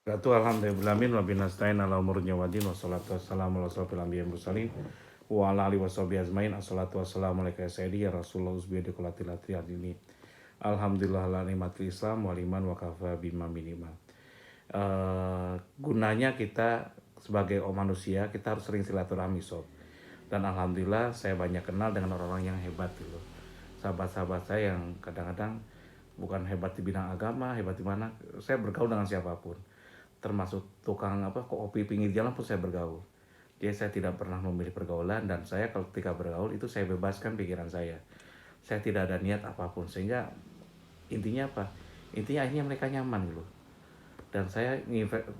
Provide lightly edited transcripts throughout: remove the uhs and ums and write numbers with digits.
Ratu alhamdulillahi wa binastain ala umurnya wadin wassalatu wassalamu ala asrofil anbiya mursalin wa ala alihi washabihi azmain assalatu wassalamu alaika ya sayyidi ya rasulullah usbiyadi kulatilati adini alhamdulillah ala nikmatil islam wal iman wa kafa bima minima. Gunanya kita sebagai manusia kita harus sering silaturahmi sob, dan alhamdulillah saya banyak kenal dengan orang-orang yang hebat gitu, sahabat-sahabat saya yang kadang-kadang bukan hebat di bidang agama, hebat di mana, saya bergaul dengan siapapun, termasuk tukang kopi pinggir jalan pun saya bergaul. Jadi saya tidak pernah memilih pergaulan, dan saya ketika bergaul itu saya bebaskan pikiran saya. Saya tidak ada niat apapun, sehingga intinya apa? Intinya akhirnya mereka nyaman gitu. Dan saya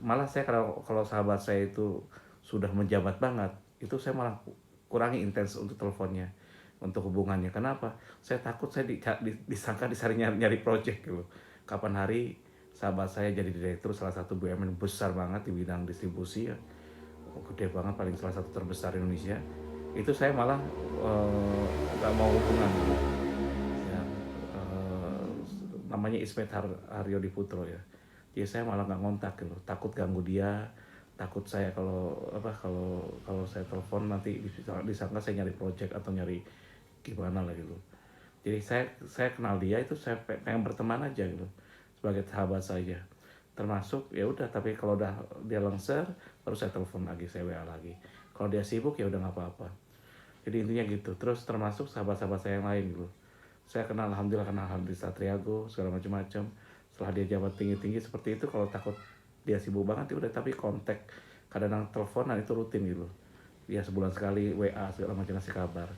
malah saya kalau sahabat saya itu sudah menjabat banget, itu saya malah kurangi intens untuk teleponnya, untuk hubungannya. Kenapa? Saya takut saya disangka disari nyari project gitu. Kapan hari sahabat saya jadi direktur salah satu BUMN besar banget di bidang distribusi ya, gede banget, paling salah satu terbesar di Indonesia. Itu saya malah nggak mau hubungan gitu. Ya, namanya Ismet Haryo Diputro ya. Jadi saya malah nggak ngontak gitu, takut ganggu dia, takut saya kalau saya telepon nanti disangka saya nyari project atau nyari gimana lah gitu. Jadi saya kenal dia itu saya pengen berteman aja gitu, sebagai sahabat saja. Termasuk ya udah, tapi kalau udah dia lengser baru saya telepon lagi, saya WA lagi. Kalau dia sibuk ya udah nggak apa-apa. Jadi intinya gitu. Terus termasuk sahabat-sahabat saya yang lain gitu. Saya kenal alhamdulillah, kenal Alhamdulillah Satriago segala macam-macam. Setelah dia jabat tinggi-tinggi seperti itu, kalau takut dia sibuk banget ya udah, tapi kontak kadang-kadang teleponan itu rutin gitu. Ya sebulan sekali WA segala macam ngasih kabar.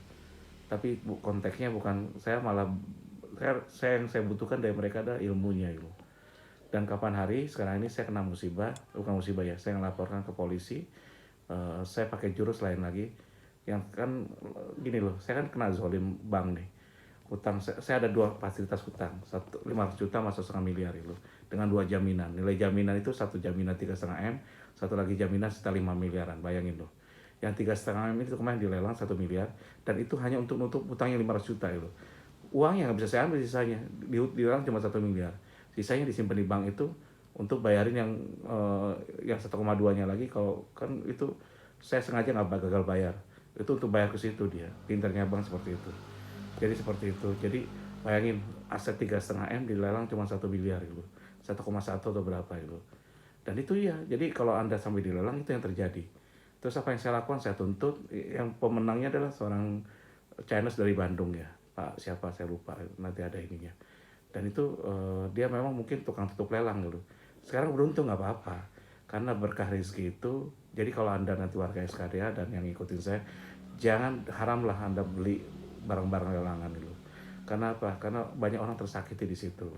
Tapi konteksnya bukan, saya malah saya yang saya butuhkan dari mereka adalah ilmunya gitu. Dan kapan hari sekarang ini saya kena musibah, bukan musibah ya, saya ngelaporkan ke polisi. Saya pakai jurus lain lagi, yang kan gini loh, saya kan kena zolim bank nih. Hutang saya ada dua fasilitas hutang, satu 500 juta sama 1,5 miliar itu, dengan dua jaminan. Nilai jaminan itu satu jaminan 3,5 M, satu lagi jaminan sekitar 5 miliaran, bayangin loh. Yang 3,5 M itu kemarin dilelang 1 miliar, dan itu hanya untuk nutup hutangnya 500 juta itu. Uangnya nggak bisa saya ambil, sisanya dilelang cuma 1 miliar, sisanya disimpan di bank itu untuk bayarin yang 1,2-nya lagi. Kalau kan itu saya sengaja nggak gagal bayar, itu untuk bayar ke situ, dia pinternya bank seperti itu. Jadi seperti itu. Jadi bayangin, aset 3,5 M dilelang cuma 1 miliar gitu, 1,1 atau berapa itu. Dan itu ya, jadi kalau anda sampai dilelang itu yang terjadi. Terus apa yang saya lakukan? Saya tuntut. Yang pemenangnya adalah seorang Chinese dari Bandung ya, Pak siapa saya lupa, nanti ada ininya. Dan itu dia memang mungkin tukang tutup lelang gitu. Sekarang beruntung nggak apa-apa, karena berkah rezeki itu. Jadi kalau anda nanti warga SKDA dan yang ngikutin saya, jangan haramlah anda beli barang-barang lelangan gitu. Karena apa? Karena banyak orang tersakiti di situ.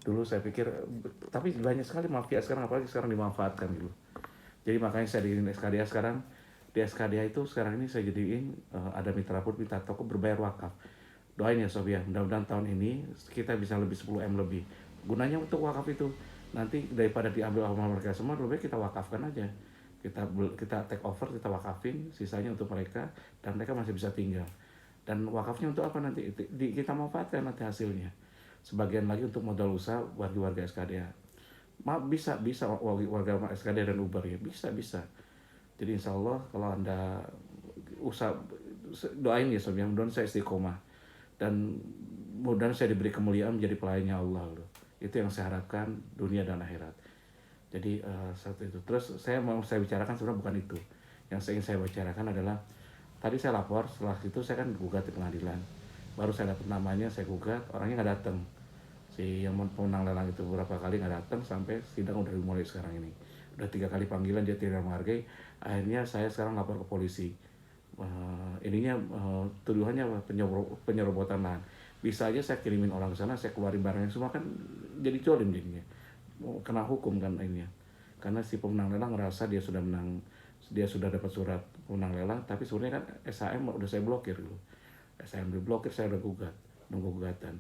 Dulu saya pikir, tapi banyak sekali mafia sekarang, apalagi sekarang dimanfaatkan gitu. Jadi makanya saya di SKDA sekarang, di SKDA itu sekarang ini saya jadiin ada mitra pun minta toko berbayar wakaf. Doain ya Sob ya, mudah-mudahan tahun ini kita bisa lebih 10 M lebih. Gunanya untuk wakaf itu, nanti daripada diambil sama mereka semua, lebih baik kita wakafkan aja. Kita take over, kita wakafin, sisanya untuk mereka, dan mereka masih bisa tinggal. Dan wakafnya untuk apa nanti? Kita manfaatkan nanti hasilnya. Sebagian lagi untuk modal usaha warga SKDA. Bisa warga SKDA dan Uber ya, bisa. Jadi insya Allah kalau anda usaha, doain ya Sob, mudah-mudahan saya istiqomah, dan mudah-mudahan saya diberi kemuliaan menjadi pelayannya Allah loh. Itu yang saya harapkan dunia dan akhirat. Jadi satu itu. Terus saya bicarakan sebenarnya bukan itu. Yang ingin saya bicarakan adalah, tadi saya lapor, setelah itu saya kan gugat di pengadilan. Baru saya dapat namanya, saya gugat, orangnya nggak datang. Si yang pemenang lelang itu beberapa kali nggak datang, sampai sidang udah dimulai sekarang ini. Udah 3 kali panggilan, dia tidak menghargai. Akhirnya saya sekarang lapor ke polisi. Tuduhannya penyerobotan lahan. Bisa aja saya kirimin orang ke sana, saya keluarin barangnya semua, kan jadi jolim jadinya. Kena hukum kan akhirnya. Karena si pemenang lelang ngerasa dia sudah menang, dia sudah dapat surat pemenang lelang, tapi sebenarnya kan SHM udah saya blokir dulu. SHM diblokir, saya udah nunggu gugatan.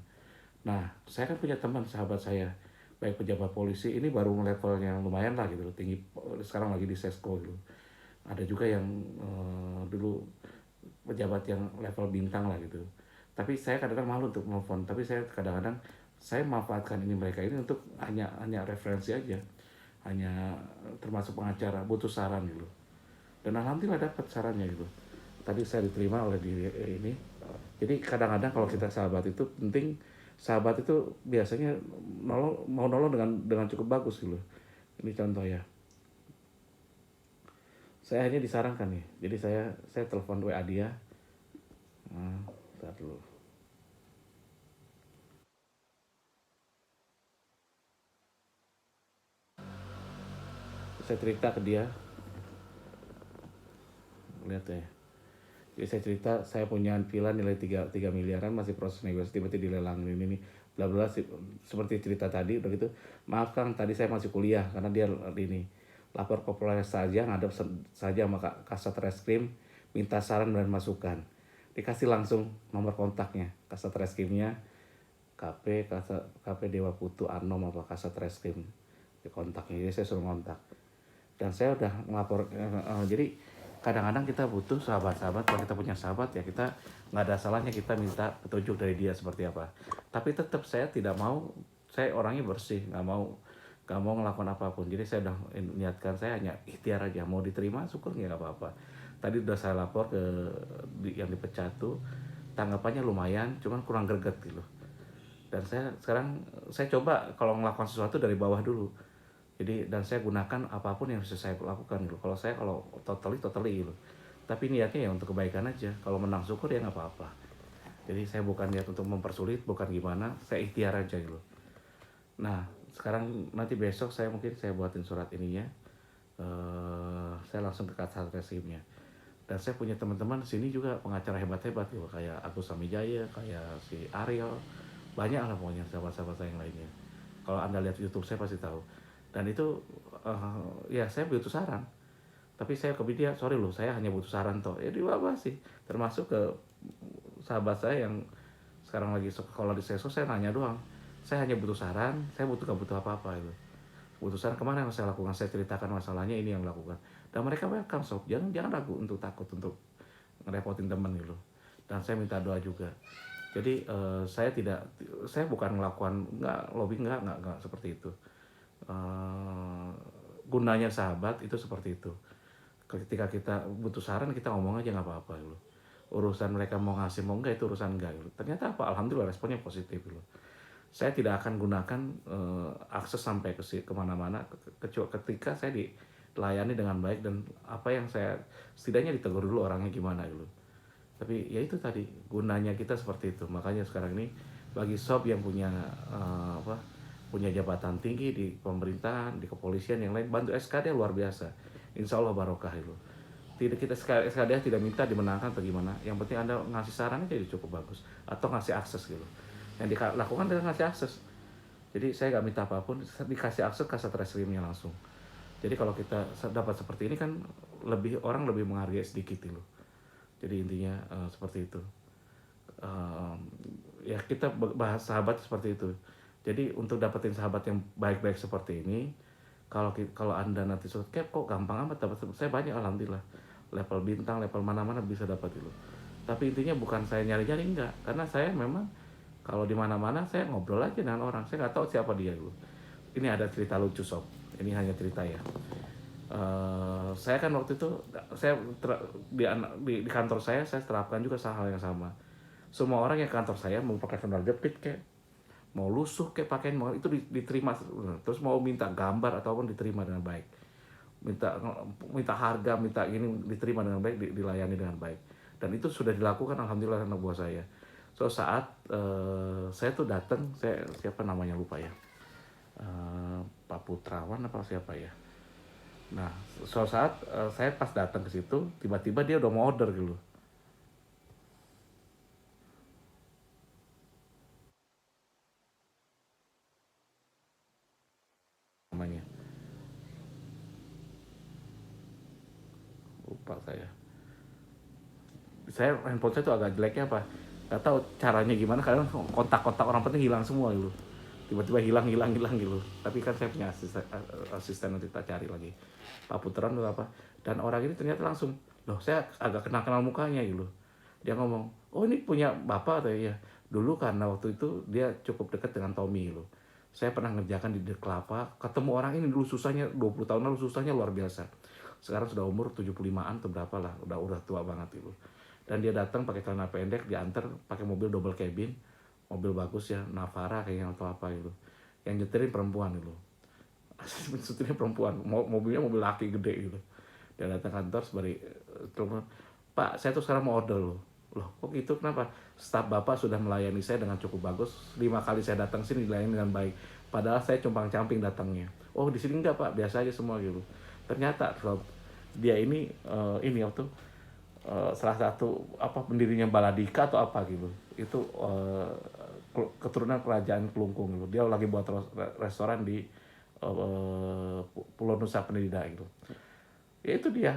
Nah, saya kan punya teman sahabat saya, baik pejabat polisi, ini baru levelnya lumayan lah gitu, tinggi, sekarang lagi di Sesko gitu. Ada juga yang dulu pejabat yang level bintang lah gitu. Tapi saya kadang-kadang malu untuk nelfon, tapi saya kadang-kadang saya manfaatkan ini mereka ini untuk hanya referensi aja. hanya termasuk pengacara, butuh saran gitu. Dan alhamdulillah dapat sarannya gitu. Tadi saya diterima oleh diri ini. Jadi kadang-kadang kalau kita sahabat itu penting, sahabat itu biasanya mau nolong dengan cukup bagus gitu. Ini contoh ya. Saya hanya disarankan nih. Jadi saya telepon WA dia. Nah, saat dulu. Saya cerita ke dia, lihat ya. Jadi saya cerita saya punya villa nilai 3 miliaran masih proses negosiasi tiba-tiba dilelang ini nih bla bla seperti cerita tadi udah gitu. Maaf Kang, tadi saya masih kuliah karena dia ini lapor ke Polres saja ngadep saja sama Kasat Reskrim minta saran dan masukan. Dikasih langsung nomor kontaknya Kasat Reskrimnya KP Dewa Putu Anom apa Kasat Reskrim di kontaknya. Jadi saya suruh kontak dan saya udah ngelapor jadi kadang-kadang kita butuh sahabat-sahabat. Kalau kita punya sahabat ya kita nggak ada salahnya kita minta petunjuk dari dia seperti apa. Tapi tetap saya tidak mau, saya orangnya bersih, nggak mau ngelakukan apapun. Jadi saya udah niatkan, saya hanya ikhtiar aja, mau diterima syukur nggak apa-apa. Tadi udah saya lapor ke yang dipecat tuh, tanggapannya lumayan cuman kurang greget gitu. Dan saya coba kalau melakukan sesuatu dari bawah dulu. Jadi dan saya gunakan apapun yang bisa saya lakukan gitu. Kalau totally gitu. Tapi niatnya ya untuk kebaikan aja. Kalau menang syukur ya nggak apa-apa. Jadi saya bukan niat untuk mempersulit, bukan gimana, saya ikhtiar aja gitu. Nah sekarang nanti besok saya buatin surat ininya. Saya langsung ke Kasat Reskrimnya. Dan saya punya teman-teman di sini juga pengacara hebat-hebat gitu, kayak Agus Samijaya, kayak si Ariel, banyak lah pokoknya sahabat-sahabat saya yang lainnya. Kalau Anda lihat YouTube saya pasti tahu. Dan itu ya saya butuh saran. Tapi saya ke dia, sorry loh, saya hanya butuh saran toh. Ya di apa sih? Termasuk ke sahabat saya yang sekarang lagi sekolah di SESO, saya nanya doang. Saya hanya butuh saran, saya gak butuh apa-apa itu. Butuh saran kemana yang saya lakukan, saya ceritakan masalahnya ini yang lakukan. Dan mereka welcome sob, jangan ragu untuk takut untuk ngerepotin temen gitu. Dan saya minta doa juga. Jadi saya bukan melakukan lobby nggak seperti itu. Gunanya sahabat itu seperti itu. Ketika kita butuh saran kita ngomong aja nggak apa-apa gitu. Urusan mereka mau ngasih mau enggak itu urusan enggak gitu. Ternyata apa? Alhamdulillah responnya positif gitu. Saya tidak akan gunakan akses sampai kemana-mana kecuali ketika saya dilayani dengan baik dan apa yang saya setidaknya ditegur dulu orangnya gimana gitu. Tapi ya itu tadi gunanya kita seperti itu. Makanya sekarang ini bagi sob yang punya punya jabatan tinggi di pemerintahan, di kepolisian yang lain, bantu SKD luar biasa. Insya Allah barokah itu. Tidak, kita SKD tidak minta dimenangkan atau gimana. Yang penting Anda ngasih sarannya jadi cukup bagus atau ngasih akses gitu. Yang dilakukan adalah ngasih akses. Jadi saya nggak minta apapun, dikasih akses Kasat Reskrimnya langsung. Jadi kalau kita dapat seperti ini kan orang lebih menghargai sedikit itu. Jadi intinya seperti itu. Ya kita bahas sahabat seperti itu. Jadi untuk dapetin sahabat yang baik-baik seperti ini, kalau Anda nanti kayak kok gampang amat dapat, saya banyak alhamdulillah. Level bintang, level mana-mana bisa dapat itu. Tapi intinya bukan saya nyari-nyari enggak, karena saya memang kalau di mana-mana saya ngobrol aja dengan orang. Saya nggak tahu siapa dia dulu. Ini ada cerita lucu sob. Ini hanya cerita ya. Saya kan waktu itu di kantor saya terapkan juga hal yang sama. Semua orang yang kantor saya mau pakai sandal jepit kayak mau lusuh kayak pakaian mau itu diterima, terus mau minta gambar ataupun diterima dengan baik, minta harga, minta ini diterima dengan baik, dilayani dengan baik. Dan itu sudah dilakukan alhamdulillah anak buah saya. Saat saya tuh datang, siapa namanya lupa ya, Pak Putrawan apa siapa ya. Nah saat saya pas datang ke situ tiba-tiba dia udah mau order gitu namanya, lupa saya handphone saya tuh agak jeleknya apa nggak tahu caranya gimana, kadang kontak-kontak orang penting hilang semua gitu, tiba-tiba hilang gitu. Tapi kan saya punya asisten nanti kita cari lagi Pak Putran atau apa. Dan orang ini ternyata langsung, loh saya agak kenal mukanya gitu. Dia ngomong, oh ini punya bapak atau ya dulu karena waktu itu dia cukup dekat dengan Tommy gitu. Saya pernah ngerjakan di Kelapa, ketemu orang ini dulu susahnya 20 tahun lalu, susahnya luar biasa. Sekarang sudah umur 75-an atau berapa lah, udah tua banget itu. Dan dia datang pakai celana pendek, diantar pakai mobil double cabin, mobil bagus ya, Navara kayaknya atau apa gitu. Yang nyetirin perempuan gitu. Nyetirin perempuan, mobilnya mobil laki gede gitu. Dia datang kantor sebagai telepon, Pak, saya tuh sekarang mau order loh. Loh, kok gitu? Kenapa? Staf Bapak sudah melayani saya dengan cukup bagus. 5 kali saya datang sini dilayani dengan baik. Padahal saya compang-camping datangnya. Oh, di sini enggak, Pak. Biasa aja semua gitu. Ternyata Rob, dia ini waktu salah satu apa pendirinya Baladika atau apa gitu. Itu keturunan kerajaan Kelungkung gitu. Dia lagi buat restoran di Pulau Nusa Penida gitu. Ya itu dia.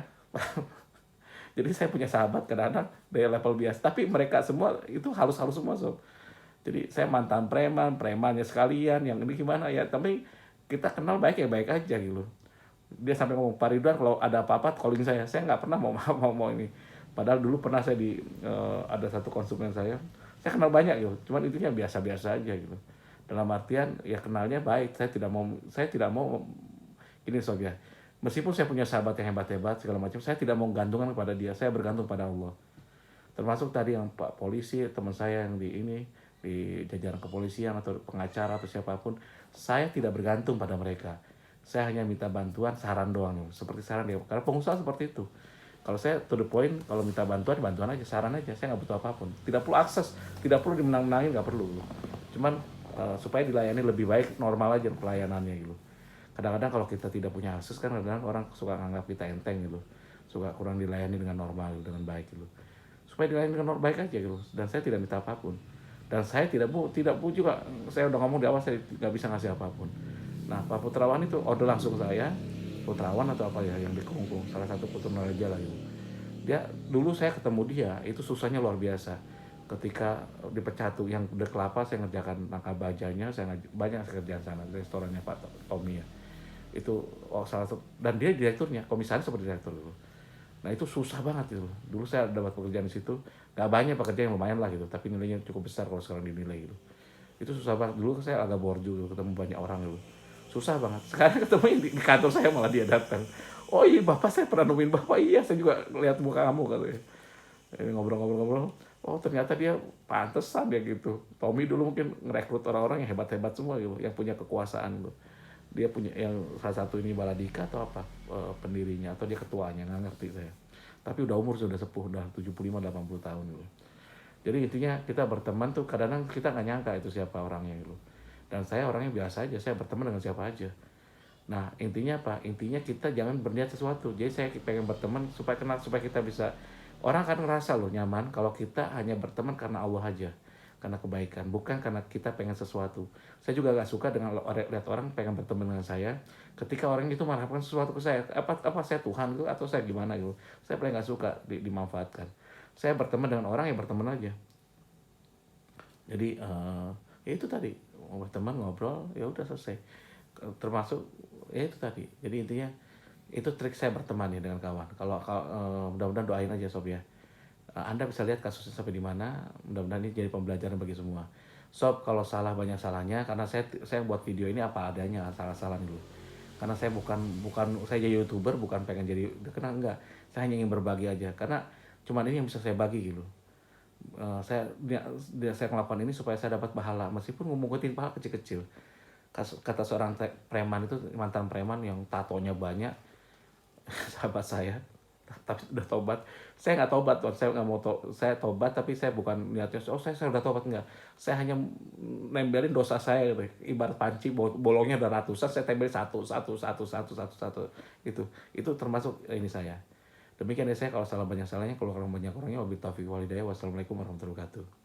Jadi saya punya sahabat kadang-kadang dari level biasa, tapi mereka semua itu halus-halus semua sob. Jadi saya mantan preman, premannya sekalian, yang ini gimana ya, tapi kita kenal baik ya baik aja gitu. Dia sampai ngomong, Pak Ridwan kalau ada apa-apa calling saya nggak pernah mau ini. Padahal dulu pernah saya ada satu konsumen saya kenal banyak gitu, cuman intinya biasa-biasa aja gitu. Dalam artian ya kenalnya baik, saya tidak mau ini sob ya. Meskipun saya punya sahabat yang hebat-hebat segala macam, saya tidak mau gantungkan kepada dia, saya bergantung pada Allah. Termasuk tadi yang Pak polisi, teman saya yang di jajaran kepolisian atau pengacara atau siapapun, saya tidak bergantung pada mereka. Saya hanya minta bantuan, saran doang, seperti saran dia. Karena pengusaha seperti itu. Kalau saya to the point, kalau minta bantuan aja, saran aja. Saya nggak butuh apapun. Tidak perlu akses, tidak perlu dimenang-menangin, nggak perlu. Cuman supaya dilayani lebih baik, normal aja pelayanannya gitu. Kadang-kadang kalau kita tidak punya akses kan kadang-kadang orang suka nganggap kita enteng gitu, suka kurang dilayani dengan normal gitu, dengan baik gitu. Supaya dilayani dengan baik aja gitu. Dan saya tidak minta apapun. Dan saya tidak bu juga, saya udah ngomong di awal saya nggak bisa ngasih apapun. Nah Pak Putrawan itu order langsung saya, Putrawan atau apa ya yang di Kelungkung, salah satu keturunan raja lah gitu. Dia dulu saya ketemu dia itu susahnya luar biasa. Ketika di Pecatu yang udah Kelapa saya ngerjakan nangka bajanya, banyak saya kerjaan sana, restorannya Pak Tommy ya. Itu salah satu, dan dia direkturnya, komisaris seperti direktur gitu. Nah itu susah banget gitu. Dulu saya dapat pekerjaan di situ, gak banyak pekerjaan yang lumayan lah gitu, tapi nilainya cukup besar kalau sekarang dinilai gitu. Itu susah banget. Dulu saya agak borju gitu, ketemu banyak orang gitu. Susah banget. Sekarang ketemu di kantor saya malah dia datang. Oh iya bapak, saya pernah nemuin bapak, iya saya juga lihat muka kamu katanya. Ini ngobrol-ngobrol-ngobrol. Oh ternyata dia pantesan ya gitu. Tommy dulu mungkin ngerekrut orang-orang yang hebat-hebat semua gitu, yang punya kekuasaan gitu. Dia punya yang salah satu ini Baladika atau apa pendirinya atau dia ketuanya, nggak ngerti saya. Tapi udah umur sudah sepuh, udah 75-80 tahun gitu. Jadi intinya kita berteman tuh kadang-kadang kita nggak nyangka itu siapa orangnya gitu. Dan saya orangnya biasa aja, saya berteman dengan siapa aja. Nah intinya apa? Intinya kita jangan berniat sesuatu. Jadi saya pengen berteman supaya kenal, supaya kita bisa, orang kan ngerasa loh nyaman kalau kita hanya berteman karena Allah aja, karena kebaikan, bukan karena kita pengen sesuatu. Saya juga gak suka dengan lihat orang pengen berteman dengan saya ketika orang itu mengharapkan sesuatu ke saya. Apa saya Tuhan gitu atau saya gimana gitu. Saya paling gak suka dimanfaatkan. Saya berteman dengan orang yang berteman aja. Jadi ya itu tadi, mau berteman ngobrol ya udah selesai. Termasuk ya itu tadi. Jadi intinya itu trik saya berteman ya dengan kawan. Kalau mudah-mudahan doain aja sob ya. Anda bisa lihat kasusnya sampai di mana. Mudah-mudahan ini jadi pembelajaran bagi semua. Sob, kalau salah banyak salahnya karena saya buat video ini apa adanya, salah-salah dulu. Karena saya bukan saya jadi YouTuber, bukan pengen jadi kenal, enggak. Saya hanya ingin berbagi aja karena cuman ini yang bisa saya bagi gitu. Saya melakukan ini supaya saya dapat pahala meskipun ngumpetin pahala kecil-kecil. Kata seorang preman itu, mantan preman yang tatonya banyak, sahabat saya, tapi udah tobat. Saya nggak tobat tuh, saya nggak mau saya tobat, tapi saya bukan niatnya saya udah tobat, enggak. Saya hanya nempelin dosa saya gitu. Ibarat panci bolongnya ada ratusan, saya tempel satu itu termasuk ini saya. Demikian ya, saya kalau salah banyak salahnya, kalau kurang banyak orangnya. Wabillahi taufiq wal hidayah. Wassalamualaikum warahmatullahi wabarakatuh.